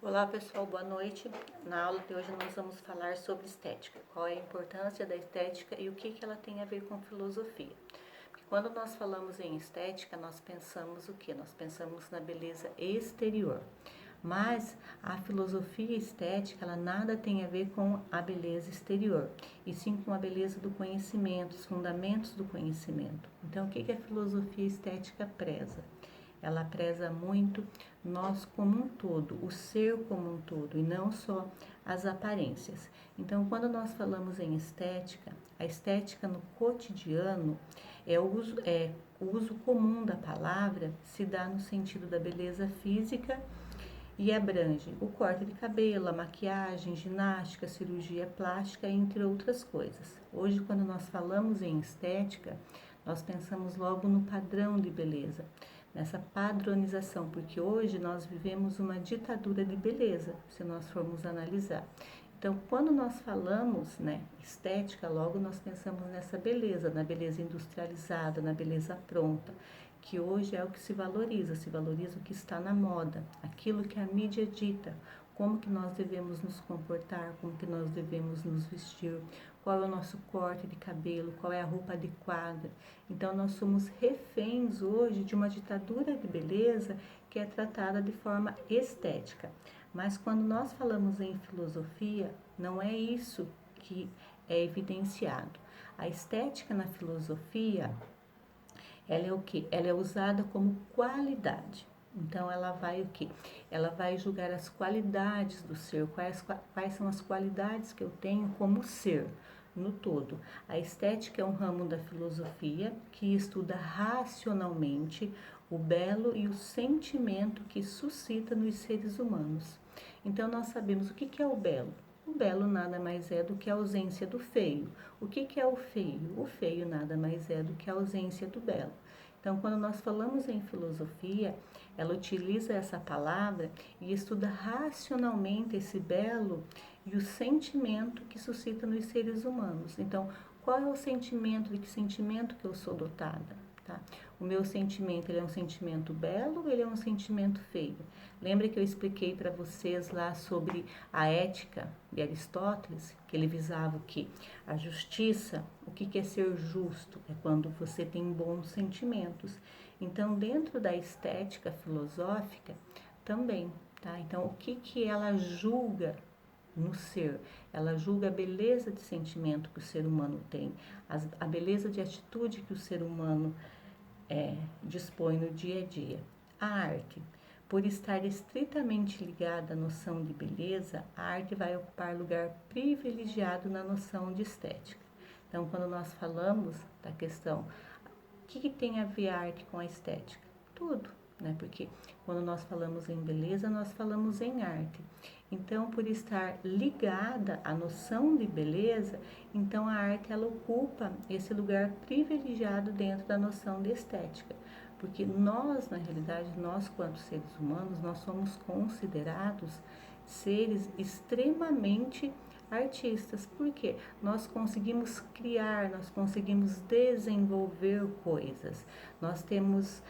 Olá pessoal, boa noite. Na aula de hoje nós vamos falar sobre estética. Qual é a importância da estética e o que ela tem a ver com filosofia. Porque quando nós falamos em estética, nós pensamos o quê? Nós pensamos na beleza exterior. Mas a filosofia estética, ela nada tem a ver com a beleza exterior, e sim com a beleza do conhecimento, os fundamentos do conhecimento. Então, o que a filosofia estética preza? Ela preza muito nós como um todo, o ser como um todo, e não só as aparências. Então, quando nós falamos em estética, a estética no cotidiano o uso comum da palavra, se dá no sentido da beleza física e abrange o corte de cabelo, a maquiagem, ginástica, cirurgia plástica, entre outras coisas. Hoje, quando nós falamos em estética, nós pensamos logo no padrão de beleza, nessa padronização, porque hoje nós vivemos uma ditadura de beleza, se nós formos analisar. Então, quando nós falamos, estética, logo nós pensamos nessa beleza, na beleza industrializada, na beleza pronta, que hoje é o que se valoriza o que está na moda, aquilo que a mídia dita, como que nós devemos nos comportar, como que nós devemos nos vestir, qual é o nosso corte de cabelo, qual é a roupa adequada. Então, nós somos reféns hoje de uma ditadura de beleza que é tratada de forma estética. Mas quando nós falamos em filosofia, não é isso que é evidenciado. A estética na filosofia, ela é o quê? Ela é usada como qualidade. Então, ela vai o quê? Ela vai julgar as qualidades do ser, quais são as qualidades que eu tenho como ser no todo. A estética é um ramo da filosofia que estuda racionalmente o belo e o sentimento que suscita nos seres humanos. Então, nós sabemos o que é o belo. O belo nada mais é do que a ausência do feio. O que é o feio? O feio nada mais é do que a ausência do belo. Então, quando nós falamos em filosofia, ela utiliza essa palavra e estuda racionalmente esse belo e o sentimento que suscita nos seres humanos. Então, qual é o sentimento, de que sentimento que eu sou dotada? Tá? O meu sentimento, ele é um sentimento belo ou ele é um sentimento feio? Lembra que eu expliquei para vocês lá sobre a ética de Aristóteles, que ele visava o quê? A justiça. O que é ser justo? É quando você tem bons sentimentos. Então, dentro da estética filosófica, também, tá? Então, o que ela julga no ser? Ela julga a beleza de sentimento que o ser humano tem, a beleza de atitude que o ser humano dispõe no dia a dia. A arte, por estar estritamente ligada à noção de beleza, a arte vai ocupar lugar privilegiado na noção de estética. Então, quando nós falamos da questão, o que tem a ver a arte com a estética? Tudo, né? Porque quando nós falamos em beleza, nós falamos em arte. Então, por estar ligada à noção de beleza, então a arte ela ocupa esse lugar privilegiado dentro da noção de estética. Porque nós, na realidade, nós quanto seres humanos, nós somos considerados seres extremamente artistas, porque nós conseguimos criar, nós conseguimos desenvolver coisas, nós temos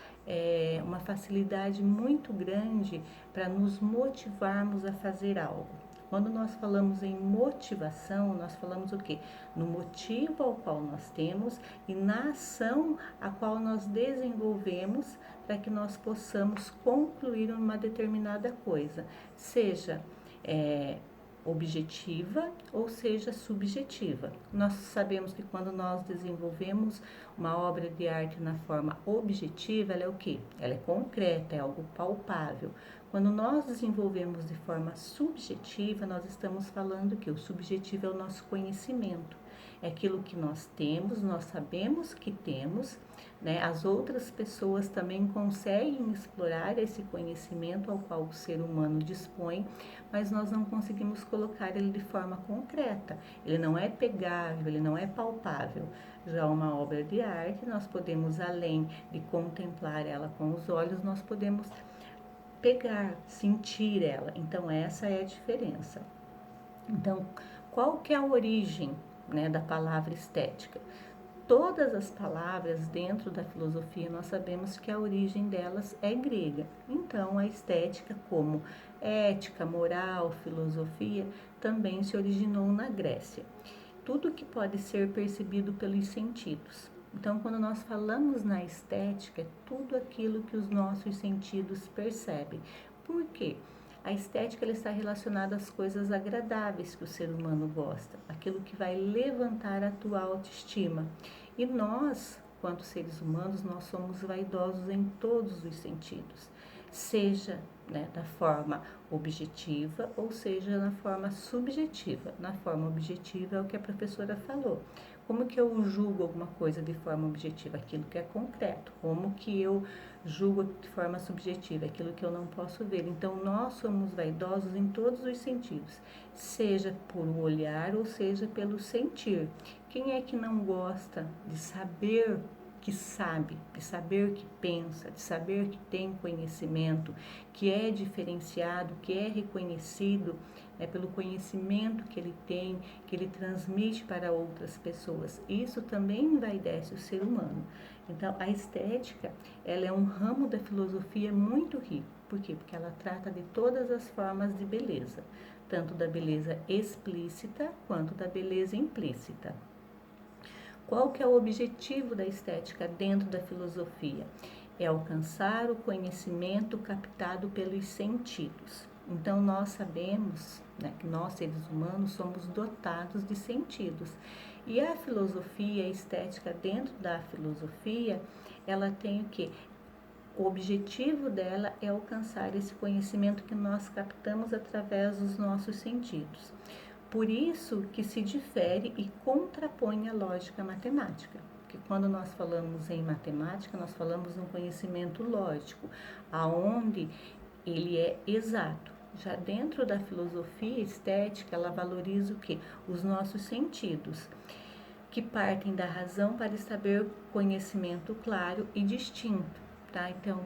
uma facilidade muito grande para nos motivarmos a fazer algo. Quando nós falamos em motivação, nós falamos o quê? No motivo ao qual nós temos e na ação a qual nós desenvolvemos para que nós possamos concluir uma determinada coisa, seja objetiva ou seja subjetiva. Nós sabemos que quando nós desenvolvemos uma obra de arte na forma objetiva, ela é o quê? Ela é concreta, é algo palpável. Quando nós desenvolvemos de forma subjetiva, nós estamos falando que o subjetivo é o nosso conhecimento. É aquilo que nós temos, nós sabemos que temos, né? As outras pessoas também conseguem explorar esse conhecimento ao qual o ser humano dispõe, mas nós não conseguimos colocar ele de forma concreta. Ele não é pegável, ele não é palpável. Já uma obra de arte, nós podemos, além de contemplar ela com os olhos, nós podemos pegar, sentir ela. Então, essa é a diferença. Então, qual que é a origem, da palavra estética? Todas as palavras dentro da filosofia, nós sabemos que a origem delas é grega. Então, a estética, como ética, moral, filosofia, também se originou na Grécia. Tudo que pode ser percebido pelos sentidos. Então, quando nós falamos na estética, é tudo aquilo que os nossos sentidos percebem. Por quê? A estética ela está relacionada às coisas agradáveis que o ser humano gosta, aquilo que vai levantar a tua autoestima. E nós, quanto seres humanos, nós somos vaidosos em todos os sentidos, seja da forma objetiva ou seja na forma subjetiva. Na forma objetiva é o que a professora falou. Como que eu julgo alguma coisa de forma objetiva? Aquilo que é concreto. Como que eu julgo de forma subjetiva? Aquilo que eu não posso ver. Então, nós somos vaidosos em todos os sentidos, seja por um olhar ou seja pelo sentir. Quem é que não gosta de saber que sabe, de saber que pensa, de saber que tem conhecimento, que é diferenciado, que é reconhecido pelo conhecimento que ele tem, que ele transmite para outras pessoas. Isso também envaidece o ser humano. Então, a estética, ela é um ramo da filosofia muito rico. Por quê? Porque ela trata de todas as formas de beleza, tanto da beleza explícita quanto da beleza implícita. Qual que é o objetivo da estética dentro da filosofia? É alcançar o conhecimento captado pelos sentidos. Então, nós sabemos que nós, seres humanos, somos dotados de sentidos. E a filosofia, a estética dentro da filosofia, ela tem o quê? O objetivo dela é alcançar esse conhecimento que nós captamos através dos nossos sentidos. Por isso que se difere e contrapõe a lógica matemática. Porque quando nós falamos em matemática, nós falamos um conhecimento lógico, aonde ele é exato. Já dentro da filosofia estética, ela valoriza o quê? Os nossos sentidos, que partem da razão para estabelecer conhecimento claro e distinto, tá? Então,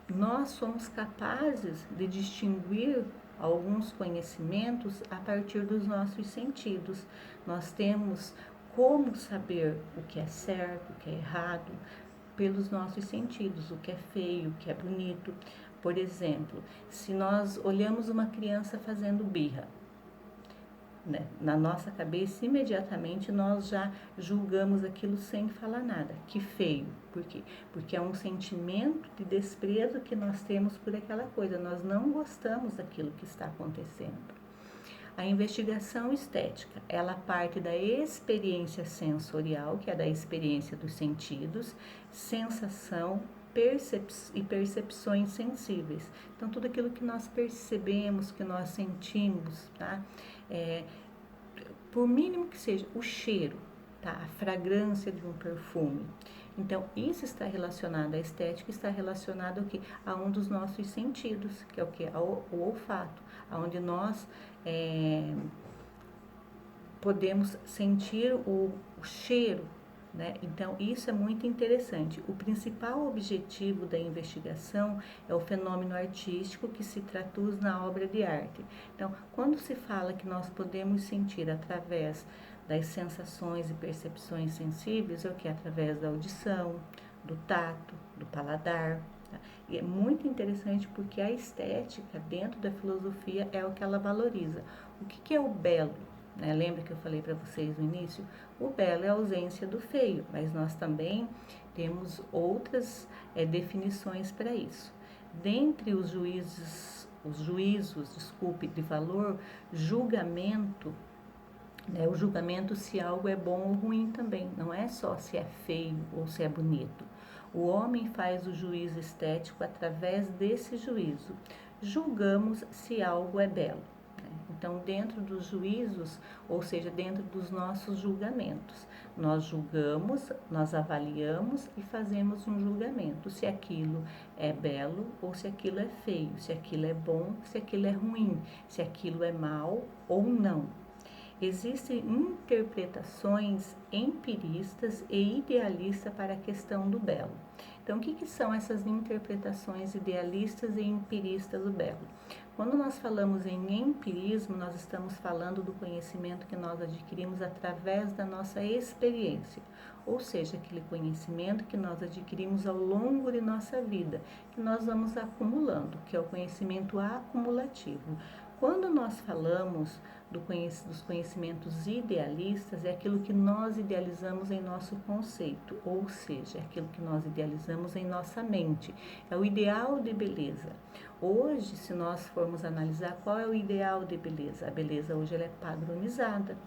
nós somos capazes de distinguir alguns conhecimentos a partir dos nossos sentidos. Nós temos como saber o que é certo, o que é errado, pelos nossos sentidos, o que é feio, o que é bonito. Por exemplo, se nós olhamos uma criança fazendo birra, na nossa cabeça, imediatamente nós já julgamos aquilo sem falar nada. Que feio. Por quê? Porque é um sentimento de desprezo que nós temos por aquela coisa. Nós não gostamos daquilo que está acontecendo. A investigação estética, ela parte da experiência sensorial, que é da experiência dos sentidos, sensação, e percepções sensíveis. Então, tudo aquilo que nós percebemos, que nós sentimos, tá? Por mínimo que seja, o cheiro, tá? A fragrância de um perfume. Então, isso está relacionado à estética, está relacionado ao quê? A um dos nossos sentidos, que é o quê? O olfato, onde nós podemos sentir o cheiro, Então, isso é muito interessante. O principal objetivo da investigação é o fenômeno artístico que se traduz na obra de arte. Então, quando se fala que nós podemos sentir através das sensações e percepções sensíveis, é o que? Através da audição, do tato, do paladar. E é muito interessante porque a estética dentro da filosofia é o que ela valoriza. O que é o belo? Lembra que eu falei para vocês no início? O belo é a ausência do feio, mas nós também temos outras definições para isso. Dentre os juízos, de valor, julgamento, o julgamento se algo é bom ou ruim também, não é só se é feio ou se é bonito. O homem faz o juízo estético através desse juízo. Julgamos se algo é belo. Então, dentro dos juízos, ou seja, dentro dos nossos julgamentos, nós julgamos, nós avaliamos e fazemos um julgamento, se aquilo é belo ou se aquilo é feio, se aquilo é bom, se aquilo é ruim, se aquilo é mal ou não. Existem interpretações empiristas e idealistas para a questão do belo. Então, o que são essas interpretações idealistas e empiristas do belo? Quando nós falamos em empirismo, nós estamos falando do conhecimento que nós adquirimos através da nossa experiência, ou seja, aquele conhecimento que nós adquirimos ao longo de nossa vida, que nós vamos acumulando, que é o conhecimento acumulativo. Quando nós falamos dos conhecimentos idealistas, é aquilo que nós idealizamos em nosso conceito, ou seja, é aquilo que nós idealizamos em nossa mente, é o ideal de beleza. Hoje, se nós formos analisar qual é o ideal de beleza, a beleza hoje ela é padronizada.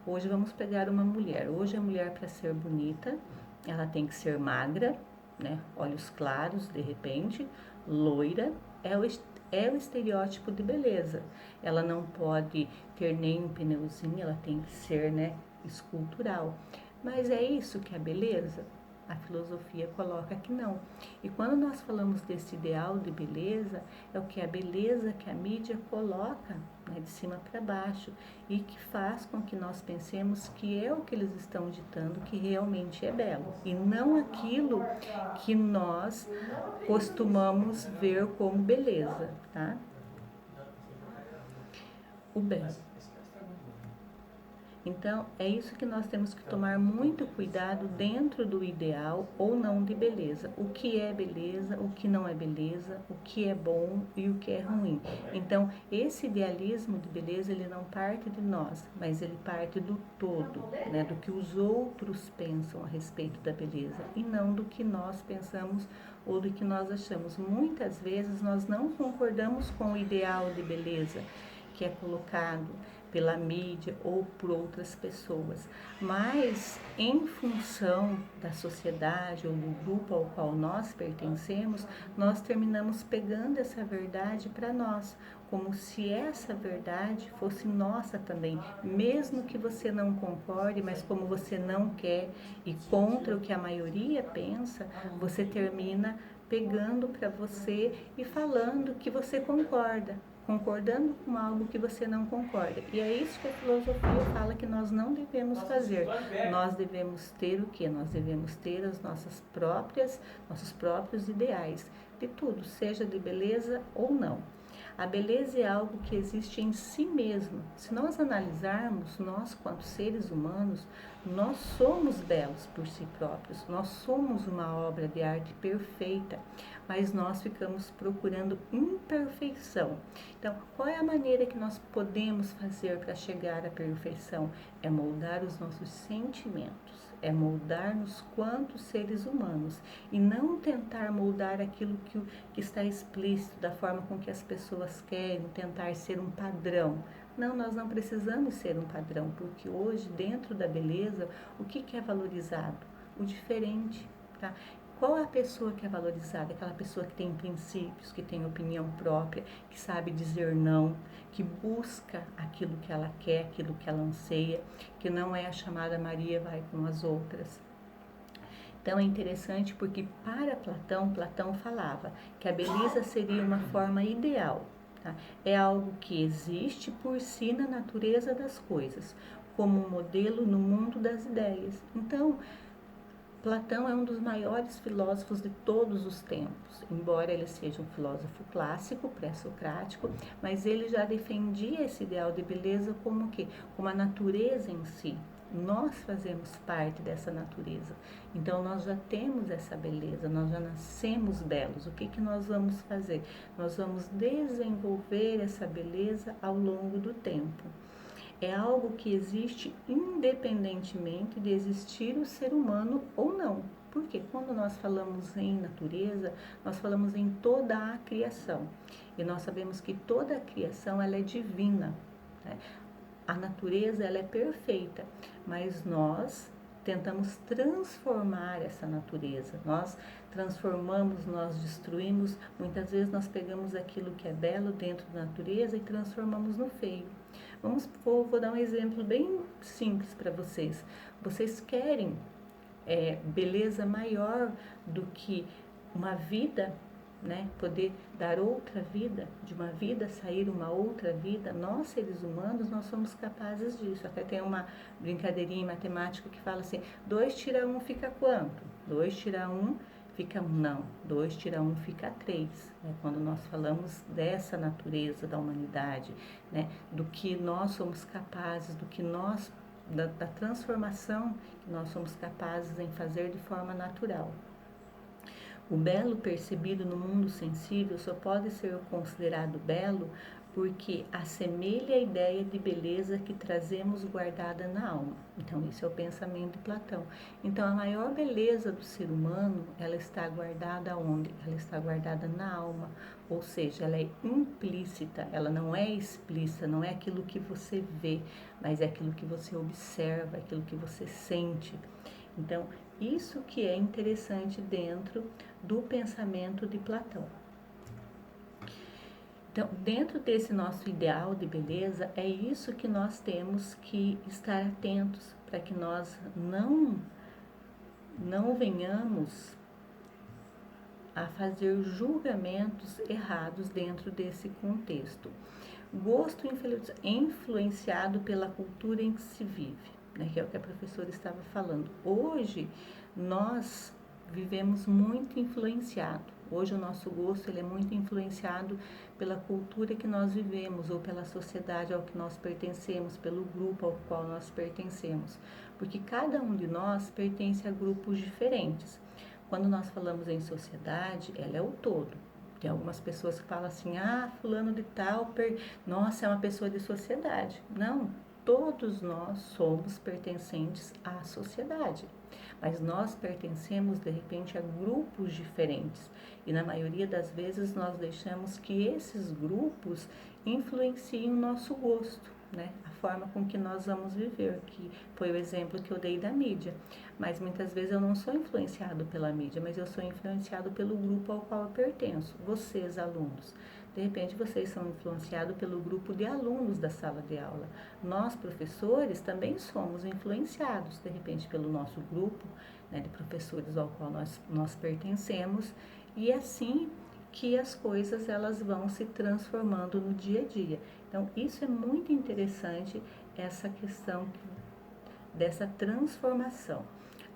Hoje vamos pegar uma mulher, hoje a mulher para ser bonita, ela tem que ser magra, né? Olhos claros de repente, loira, é o estereótipo de beleza. Ela não pode ter nem um pneuzinho, ela tem que ser, né, escultural. Mas é isso que é beleza? A filosofia coloca que não. E quando nós falamos desse ideal de beleza, é o que a beleza que a mídia coloca, né, de cima para baixo e que faz com que nós pensemos que é o que eles estão ditando que realmente é belo e não aquilo que nós costumamos ver como beleza, tá? O belo. Então, é isso que nós temos que tomar muito cuidado dentro do ideal ou não de beleza. O que é beleza, o que não é beleza, o que é bom e o que é ruim. Então, esse idealismo de beleza, ele não parte de nós, mas ele parte do todo, né? Do que os outros pensam a respeito da beleza e não do que nós pensamos ou do que nós achamos. Muitas vezes nós não concordamos com o ideal de beleza que é colocado pela mídia ou por outras pessoas, mas em função da sociedade ou do grupo ao qual nós pertencemos, nós terminamos pegando essa verdade para nós, como se essa verdade fosse nossa também, mesmo que você não concorde, mas como você não quer e contra o que a maioria pensa, você termina pegando para você e falando que você concorda, concordando com algo que você não concorda. E é isso que a filosofia fala que nós não devemos fazer. Nós devemos ter o quê? Nós devemos ter as nossos próprios ideais de tudo, seja de beleza ou não. A beleza é algo que existe em si mesmo. Se nós analisarmos, nós, quanto seres humanos, nós somos belos por si próprios. Nós somos uma obra de arte perfeita, mas nós ficamos procurando imperfeição. Então, qual é a maneira que nós podemos fazer para chegar à perfeição? É moldar os nossos sentimentos. É moldar-nos quanto seres humanos e não tentar moldar aquilo que está explícito da forma com que as pessoas querem, tentar ser um padrão. Não, nós não precisamos ser um padrão, porque hoje, dentro da beleza, o que é valorizado? O diferente, tá? Qual é a pessoa que é valorizada? Aquela pessoa que tem princípios, que tem opinião própria, que sabe dizer não, que busca aquilo que ela quer, aquilo que ela anseia, que não é a chamada Maria vai com as outras. Então é interessante porque para Platão falava que a beleza seria uma forma ideal. Tá? É algo que existe por si na natureza das coisas, como um modelo no mundo das ideias. Então, Platão é um dos maiores filósofos de todos os tempos, embora ele seja um filósofo clássico, pré-socrático, mas ele já defendia esse ideal de beleza como o quê? Como a natureza em si. Nós fazemos parte dessa natureza, então nós já temos essa beleza, nós já nascemos belos. O que nós vamos fazer? Nós vamos desenvolver essa beleza ao longo do tempo. É algo que existe independentemente de existir o ser humano ou não. Porque quando nós falamos em natureza, nós falamos em toda a criação. E nós sabemos que toda a criação ela é divina, né? A natureza ela é perfeita, mas nós tentamos transformar essa natureza. Nós transformamos, nós destruímos. Muitas vezes nós pegamos aquilo que é belo dentro da natureza e transformamos no feio. Vou dar um exemplo bem simples para vocês. Vocês querem beleza maior do que uma vida, né? Poder dar outra vida, de uma vida sair uma outra vida. Nós, seres humanos, nós somos capazes disso. Até tem uma brincadeirinha em matemática que fala assim, 2 tira 1 fica quanto? 2 tira 1 fica 1, não, 2 tira 1 fica 3, né? Quando nós falamos dessa natureza da humanidade, né? Do que nós somos capazes, do que nós, da transformação que nós somos capazes em fazer de forma natural. O belo percebido no mundo sensível só pode ser considerado belo porque assemelha a ideia de beleza que trazemos guardada na alma. Então, esse é o pensamento de Platão. Então, a maior beleza do ser humano, ela está guardada onde? Ela está guardada na alma, ou seja, ela é implícita, ela não é explícita, não é aquilo que você vê, mas é aquilo que você observa, aquilo que você sente. Então, isso que é interessante dentro do pensamento de Platão. Então, dentro desse nosso ideal de beleza, é isso que nós temos que estar atentos, para que nós não venhamos a fazer julgamentos errados dentro desse contexto. Gosto influenciado pela cultura em que se vive, né, que é o que a professora estava falando. Hoje, nós vivemos muito influenciado. Hoje o nosso gosto ele é muito influenciado pela cultura que nós vivemos ou pela sociedade ao que nós pertencemos, pelo grupo ao qual nós pertencemos, porque cada um de nós pertence a grupos diferentes. Quando nós falamos em sociedade, ela é o todo. Tem algumas pessoas que falam assim, fulano de tal, nossa, é uma pessoa de sociedade. Não, todos nós somos pertencentes à sociedade, mas nós pertencemos de repente a grupos diferentes e na maioria das vezes nós deixamos que esses grupos influenciem o nosso gosto, né? A forma com que nós vamos viver, que foi o exemplo que eu dei da mídia, mas muitas vezes eu não sou influenciado pela mídia, mas eu sou influenciado pelo grupo ao qual eu pertenço, vocês alunos. De repente, vocês são influenciados pelo grupo de alunos da sala de aula. Nós, professores, também somos influenciados, de repente, pelo nosso grupo, né, de professores ao qual nós pertencemos. E assim que as coisas elas vão se transformando no dia a dia. Então, isso é muito interessante, essa questão dessa transformação.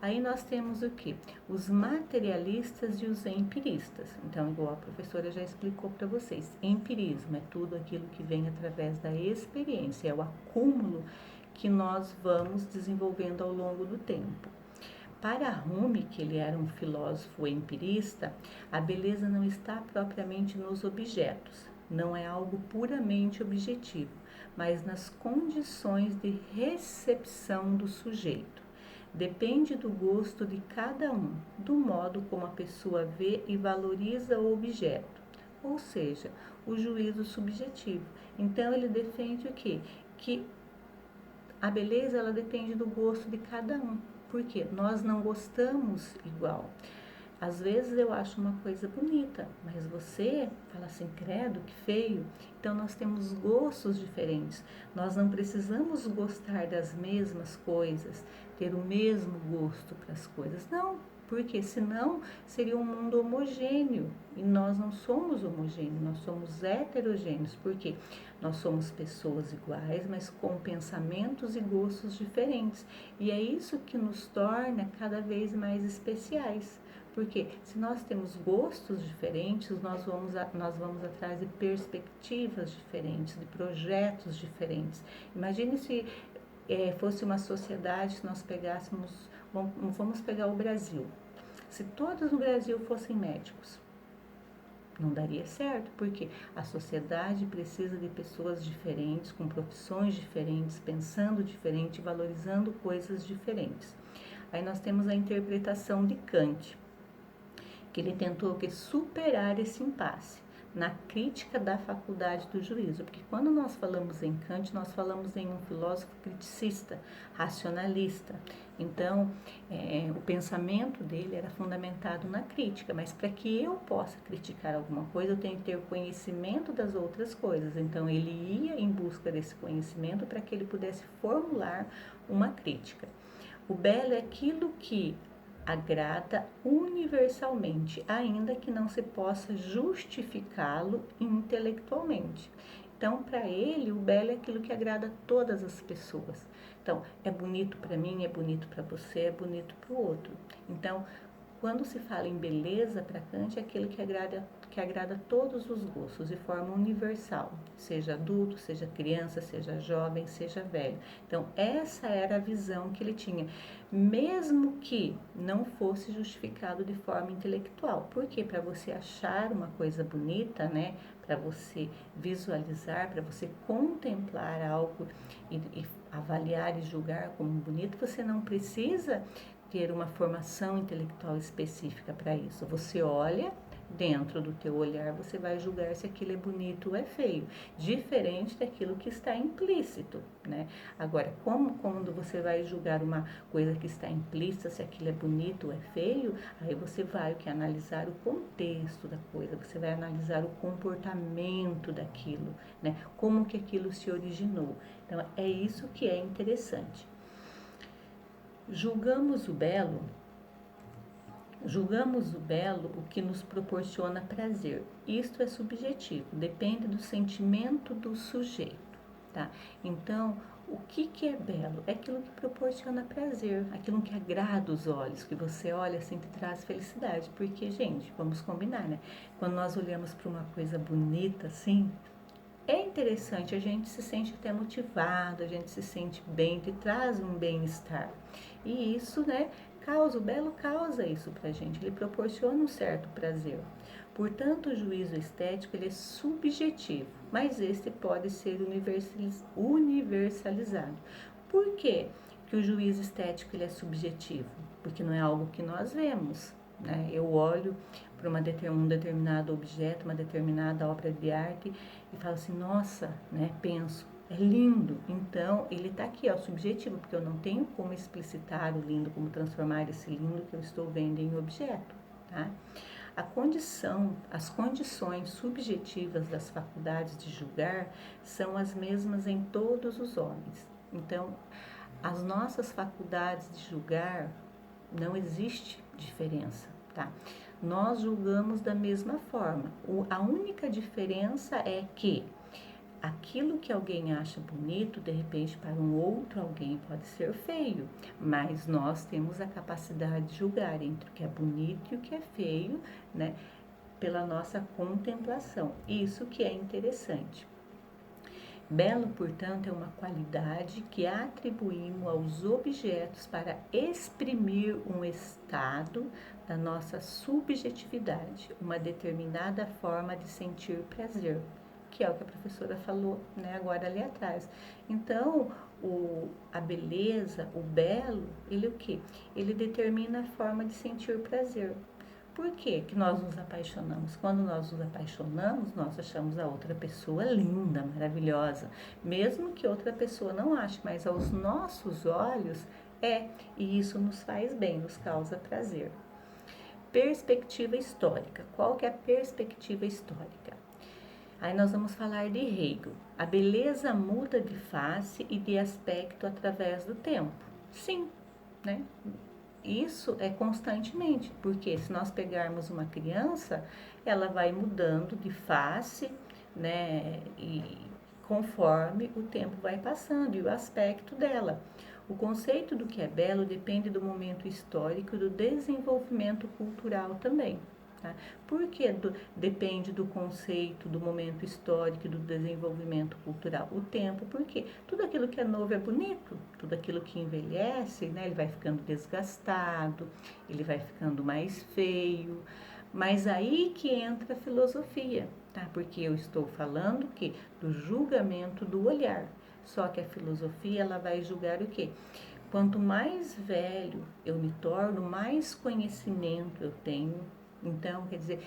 Aí nós temos o que? Os materialistas e os empiristas. Então, igual a professora já explicou para vocês, empirismo é tudo aquilo que vem através da experiência, é o acúmulo que nós vamos desenvolvendo ao longo do tempo. Para Rumi, que ele era um filósofo empirista, a beleza não está propriamente nos objetos, não é algo puramente objetivo, mas nas condições de recepção do sujeito. Depende do gosto de cada um, do modo como a pessoa vê e valoriza o objeto, ou seja, o juízo subjetivo. Então, ele defende o quê? Que a beleza ela depende do gosto de cada um, porque nós não gostamos igual. Às vezes eu acho uma coisa bonita, mas você fala assim, credo, que feio. Então nós temos gostos diferentes. Nós não precisamos gostar das mesmas coisas, ter o mesmo gosto para as coisas. Não, porque senão seria um mundo homogêneo. E nós não somos homogêneos, nós somos heterogêneos. Porque nós somos pessoas iguais, mas com pensamentos e gostos diferentes. E é isso que nos torna cada vez mais especiais. Porque se nós temos gostos diferentes, nós vamos atrás de perspectivas diferentes, de projetos diferentes. Imagine se fosse uma sociedade, se nós pegássemos, vamos pegar o Brasil. Se todos no Brasil fossem médicos, não daria certo, porque a sociedade precisa de pessoas diferentes, com profissões diferentes, pensando diferente, valorizando coisas diferentes. Aí nós temos a interpretação de Kant, que ele tentou superar esse impasse na crítica da faculdade do juízo, porque quando nós falamos em Kant, nós falamos em um filósofo criticista, racionalista. Então, o pensamento dele era fundamentado na crítica, mas para que eu possa criticar alguma coisa, eu tenho que ter conhecimento das outras coisas. Então, ele ia em busca desse conhecimento para que ele pudesse formular uma crítica. O belo é aquilo que agrada universalmente, ainda que não se possa justificá-lo intelectualmente. Então, para ele, o belo é aquilo que agrada a todas as pessoas. Então, é bonito para mim, é bonito para você, é bonito para o outro. Então, quando se fala em beleza para Kant, é aquilo que agrada todos os gostos de forma universal, seja adulto, seja criança, seja jovem, seja velho. Então, essa era a visão que ele tinha, mesmo que não fosse justificado de forma intelectual. Porque para você achar uma coisa bonita, né, para você visualizar, para você contemplar algo e avaliar e julgar como bonito, você não precisa ter uma formação intelectual específica para isso. Você olha, dentro do teu olhar, você vai julgar se aquilo é bonito ou é feio, diferente daquilo que está implícito, né? Agora, quando você vai julgar uma coisa que está implícita, se aquilo é bonito ou é feio, aí você vai analisar o contexto da coisa, você vai analisar o comportamento daquilo, né? Como que aquilo se originou. Então, é isso que é interessante. Julgamos o belo o que nos proporciona prazer. Isto é subjetivo, depende do sentimento do sujeito, tá? Então, o que é belo? É aquilo que proporciona prazer, aquilo que agrada os olhos, que você olha assim, te traz felicidade. Porque, gente, vamos combinar, né? Quando nós olhamos para uma coisa bonita assim, é interessante, a gente se sente até motivado, a gente se sente bem, te traz um bem-estar. E isso, né, o belo causa isso pra gente, ele proporciona um certo prazer. Portanto, o juízo estético, ele é subjetivo, mas este pode ser universalizado. Por quê que o juízo estético, ele é subjetivo? Porque não é algo que nós vemos, né? Eu olho para um determinado objeto, uma determinada obra de arte e falo assim, nossa, né, penso, é lindo. Então, ele está aqui, ó, subjetivo, porque eu não tenho como explicitar o lindo, como transformar esse lindo que eu estou vendo em objeto, tá? As condições subjetivas das faculdades de julgar são as mesmas em todos os homens. Então, as nossas faculdades de julgar, não existe diferença, tá? Nós julgamos da mesma forma. A única diferença é que aquilo que alguém acha bonito, de repente para um outro alguém pode ser feio, mas nós temos a capacidade de julgar entre o que é bonito e o que é feio, né? Pela nossa contemplação. Isso que é interessante. Belo, portanto, é uma qualidade que atribuímos aos objetos para exprimir um estado da nossa subjetividade, uma determinada forma de sentir prazer, que é o que a professora falou, né, agora ali atrás. Então, a beleza, o belo, ele o quê? Ele determina a forma de sentir prazer. Por que nós nos apaixonamos? Quando nós nos apaixonamos, nós achamos a outra pessoa linda, maravilhosa. Mesmo que outra pessoa não ache, mas aos nossos olhos é. E isso nos faz bem, nos causa prazer. Perspectiva histórica. Qual que é a perspectiva histórica? Aí nós vamos falar de Hegel. A beleza muda de face e de aspecto através do tempo. Sim, né? Isso é constantemente, porque se nós pegarmos uma criança, ela vai mudando de face, né, e conforme o tempo vai passando e o aspecto dela. O conceito do que é belo depende do momento histórico e do desenvolvimento cultural também. Tá? Por que depende do conceito, do momento histórico e do desenvolvimento cultural? O tempo, porque tudo aquilo que é novo é bonito, tudo aquilo que envelhece, né, ele vai ficando desgastado, ele vai ficando mais feio, mas aí que entra a filosofia, tá? Porque eu estou falando que do julgamento do olhar, só que a filosofia ela vai julgar o quê? Quanto mais velho eu me torno, mais conhecimento eu tenho. Então, quer dizer,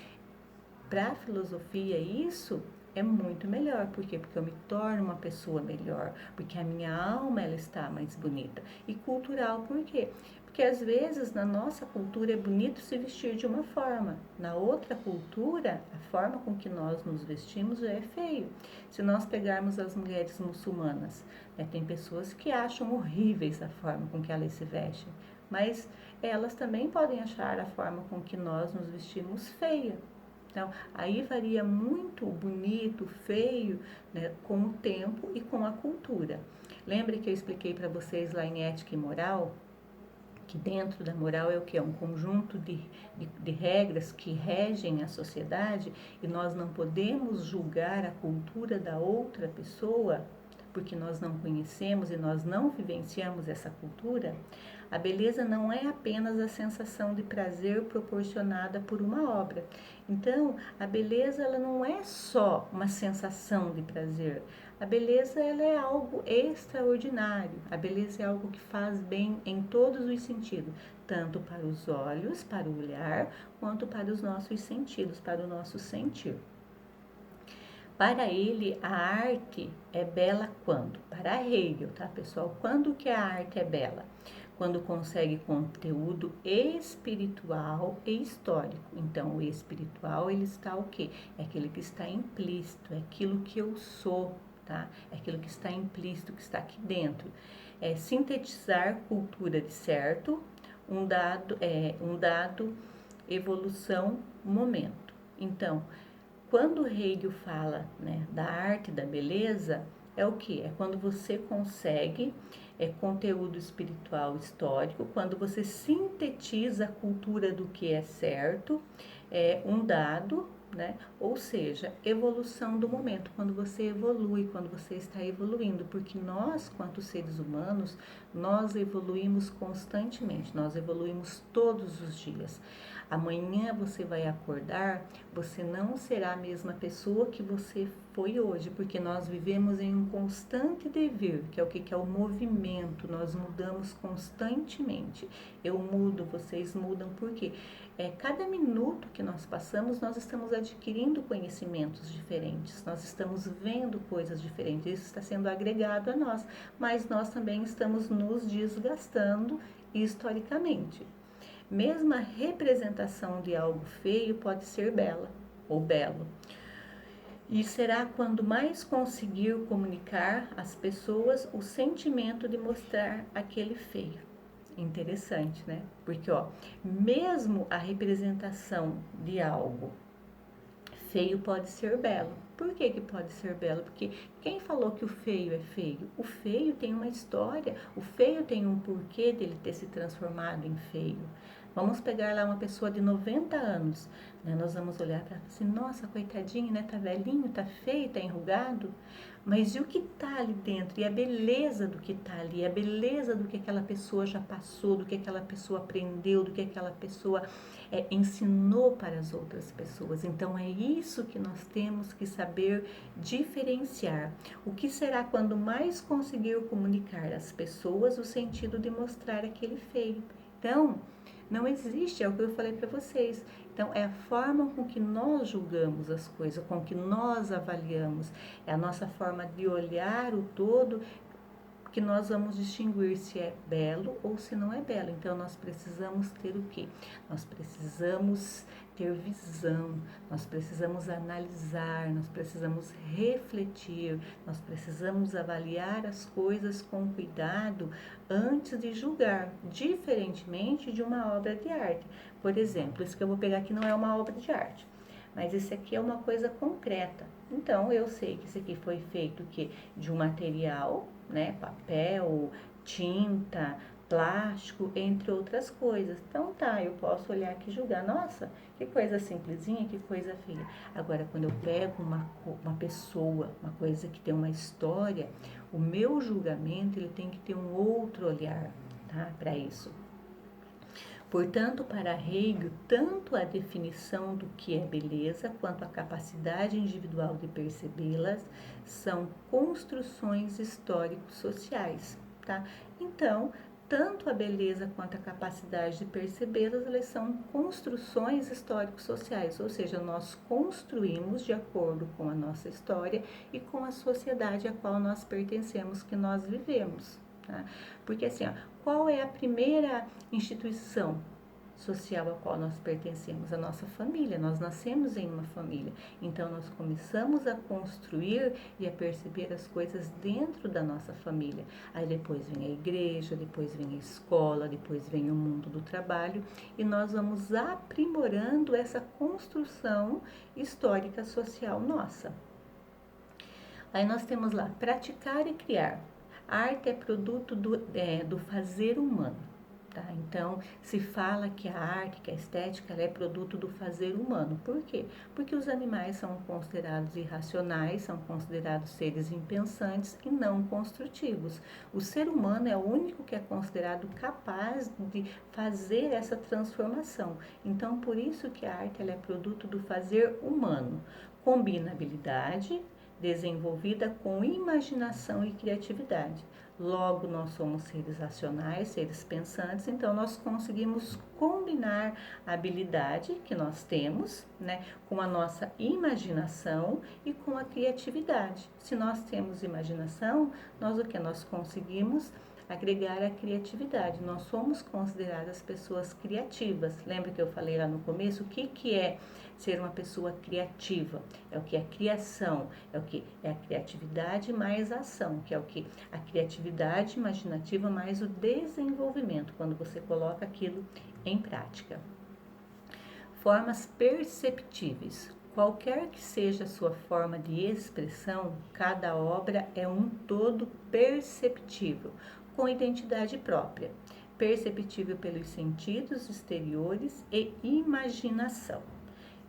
para a filosofia isso é muito melhor. Por quê? Porque eu me torno uma pessoa melhor, porque a minha alma ela está mais bonita. E cultural, por quê? Porque às vezes na nossa cultura é bonito se vestir de uma forma, na outra cultura a forma com que nós nos vestimos já é feio. Se nós pegarmos as mulheres muçulmanas, né, tem pessoas que acham horríveis a forma com que elas se vestem, mas elas também podem achar a forma com que nós nos vestimos feia. Então, aí varia muito o bonito, o feio, né, com o tempo e com a cultura. Lembra que eu expliquei para vocês lá em Ética e Moral que dentro da moral é o que? É um conjunto de regras que regem a sociedade, e nós não podemos julgar a cultura da outra pessoa porque nós não conhecemos e nós não vivenciamos essa cultura. A beleza não é apenas a sensação de prazer proporcionada por uma obra. Então, a beleza ela não é só uma sensação de prazer. A beleza ela é algo extraordinário. A beleza é algo que faz bem em todos os sentidos, tanto para os olhos, para o olhar, quanto para os nossos sentidos, para o nosso sentir. Para ele, a arte é bela quando? Para Hegel, tá, pessoal? Quando que a arte é bela? Quando consegue conteúdo espiritual e histórico. Então, o espiritual, ele está o quê? É aquele que está implícito, é aquilo que eu sou, tá? É aquilo que está implícito, que está aqui dentro. É sintetizar cultura de certo, um dado, evolução, momento. Então, quando Hegel fala, né, da arte da beleza, é o que? É quando você consegue conteúdo espiritual histórico, quando você sintetiza a cultura do que é certo, um dado, né? Ou seja, evolução do momento, quando você evolui, quando você está evoluindo, porque nós, quanto seres humanos, nós evoluímos constantemente, nós evoluímos todos os dias. Amanhã você vai acordar, você não será a mesma pessoa que você foi hoje, porque nós vivemos em um constante devir, que é o que é o movimento, nós mudamos constantemente. Eu mudo, vocês mudam, por quê? Cada minuto que nós passamos, nós estamos adquirindo conhecimentos diferentes, nós estamos vendo coisas diferentes, isso está sendo agregado a nós, mas nós também estamos nos desgastando historicamente. Mesmo a representação de algo feio pode ser bela ou belo. E será quando mais conseguir comunicar às pessoas o sentimento de mostrar aquele feio. Interessante, né? Porque, mesmo a representação de algo feio pode ser belo. Por que pode ser belo? Porque quem falou que o feio é feio? O feio tem uma história, o feio tem um porquê dele ter se transformado em feio. Vamos pegar lá uma pessoa de 90 anos, né? Nós vamos olhar para ela assim, nossa, coitadinho, né? Tá velhinho, tá feio, tá enrugado. Mas e o que tá ali dentro? E a beleza do que tá ali, a beleza do que aquela pessoa já passou, do que aquela pessoa aprendeu, do que aquela pessoa ensinou para as outras pessoas. Então é isso que nós temos que saber diferenciar. O que será quando mais conseguir comunicar às pessoas o sentido de mostrar aquele feio? Então, não existe, é o que eu falei para vocês. Então, é a forma com que nós julgamos as coisas, com que nós avaliamos, é a nossa forma de olhar o todo que nós vamos distinguir se é belo ou se não é belo. Então, nós precisamos ter o quê? Nós precisamos ter visão, nós precisamos analisar, nós precisamos refletir, nós precisamos avaliar as coisas com cuidado antes de julgar, diferentemente de uma obra de arte. Por exemplo, isso que eu vou pegar aqui não é uma obra de arte, mas isso aqui é uma coisa concreta. Então, eu sei que isso aqui foi feito de um material, né, papel, tinta, plástico, entre outras coisas. Então tá, eu posso olhar aqui e julgar, nossa, que coisa simplesinha, que coisa feia. Agora, quando eu pego uma pessoa, uma coisa que tem uma história, o meu julgamento ele tem que ter um outro olhar, tá, para isso. Portanto, para Hegel, tanto a definição do que é beleza quanto a capacidade individual de percebê-las são construções histórico-sociais, tá? Então, tanto a beleza quanto a capacidade de percebê-las, elas são construções histórico-sociais, ou seja, nós construímos de acordo com a nossa história e com a sociedade a qual nós pertencemos, que nós vivemos. Tá? Porque assim, qual é a primeira instituição social a qual nós pertencemos? A nossa família. Nós nascemos em uma família. Então, nós começamos a construir e a perceber as coisas dentro da nossa família. Aí depois vem a igreja, depois vem a escola, depois vem o mundo do trabalho e nós vamos aprimorando essa construção histórica social nossa. Aí nós temos lá, praticar e criar. A arte é produto do fazer humano, Tá? Então, se fala que a arte, que a estética, ela é produto do fazer humano. Por quê? Porque os animais são considerados irracionais, são considerados seres impensantes e não construtivos. O ser humano é o único que é considerado capaz de fazer essa transformação. Então, por isso que a arte ela é produto do fazer humano. Combina habilidade desenvolvida com imaginação e criatividade. Logo, nós somos seres racionais, seres pensantes, então nós conseguimos combinar a habilidade que nós temos, né, com a nossa imaginação e com a criatividade. Se nós temos imaginação, nós o que nós conseguimos agregar a criatividade. Nós somos consideradas pessoas criativas. Lembra que eu falei lá no começo o que é ser uma pessoa criativa? É o que é criação, é o que é a criatividade mais a ação, que é o que a criatividade imaginativa mais o desenvolvimento, quando você coloca aquilo em prática. Formas perceptíveis. Qualquer que seja a sua forma de expressão, cada obra é um todo perceptível, com identidade própria, perceptível pelos sentidos exteriores e imaginação.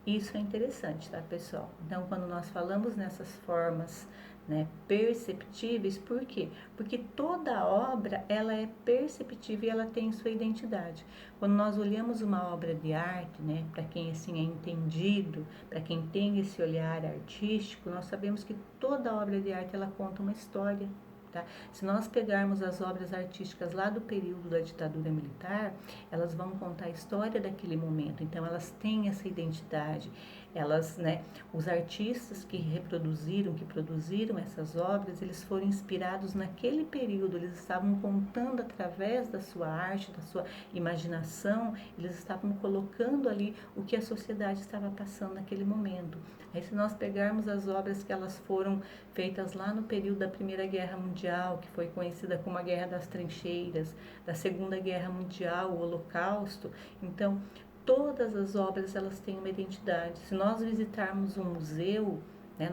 Isso é interessante, tá, pessoal? Então, quando nós falamos nessas formas, né, perceptíveis, por quê? Porque toda obra, ela é perceptível e ela tem sua identidade. Quando nós olhamos uma obra de arte, né, para quem assim é entendido, para quem tem esse olhar artístico, nós sabemos que toda obra de arte, ela conta uma história. Tá? Se nós pegarmos as obras artísticas lá do período da ditadura militar, elas vão contar a história daquele momento, então elas têm essa identidade. Elas, né, os artistas que reproduziram, que produziram essas obras, eles foram inspirados naquele período, eles estavam contando através da sua arte, da sua imaginação, eles estavam colocando ali o que a sociedade estava passando naquele momento. Aí se nós pegarmos as obras que elas foram feitas lá no período da Primeira Guerra Mundial, que foi conhecida como a Guerra das Trincheiras, da Segunda Guerra Mundial, o Holocausto, então todas as obras elas têm uma identidade. Se nós visitarmos um museu, né,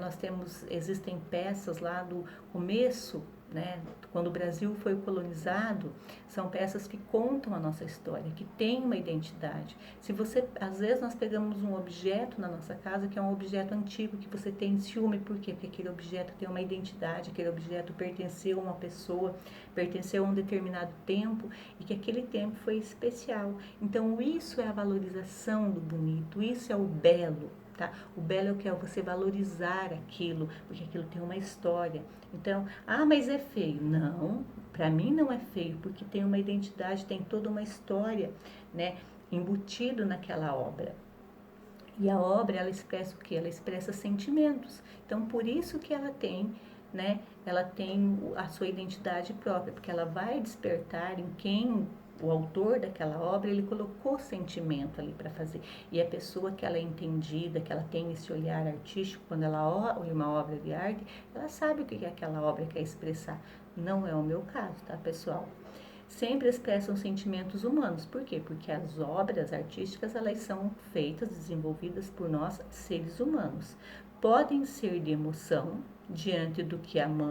existem peças lá do começo, né, quando o Brasil foi colonizado, são peças que contam a nossa história, que têm uma identidade. Se você, às vezes nós pegamos um objeto na nossa casa que é um objeto antigo que você tem ciúme, por quê? Porque aquele objeto tem uma identidade, aquele objeto pertenceu a uma pessoa, pertenceu a um determinado tempo e que aquele tempo foi especial. Então isso é a valorização do bonito, isso é o belo. Tá? O belo é o que é você valorizar aquilo, porque aquilo tem uma história. Então, mas é feio. Não, para mim não é feio, porque tem uma identidade, tem toda uma história, né, embutido naquela obra. E a obra, ela expressa o quê? Ela expressa sentimentos. Então, por isso que ela tem, né, ela tem a sua identidade própria, porque ela vai despertar em quem o autor daquela obra, ele colocou sentimento ali para fazer. E a pessoa que ela é entendida, que ela tem esse olhar artístico, quando ela olha uma obra de arte, ela sabe o que aquela obra quer expressar. Não é o meu caso, tá, pessoal? Sempre expressam sentimentos humanos. Por quê? Porque as obras artísticas, elas são feitas, desenvolvidas por nós, seres humanos. Podem ser de emoção, diante do que amamos,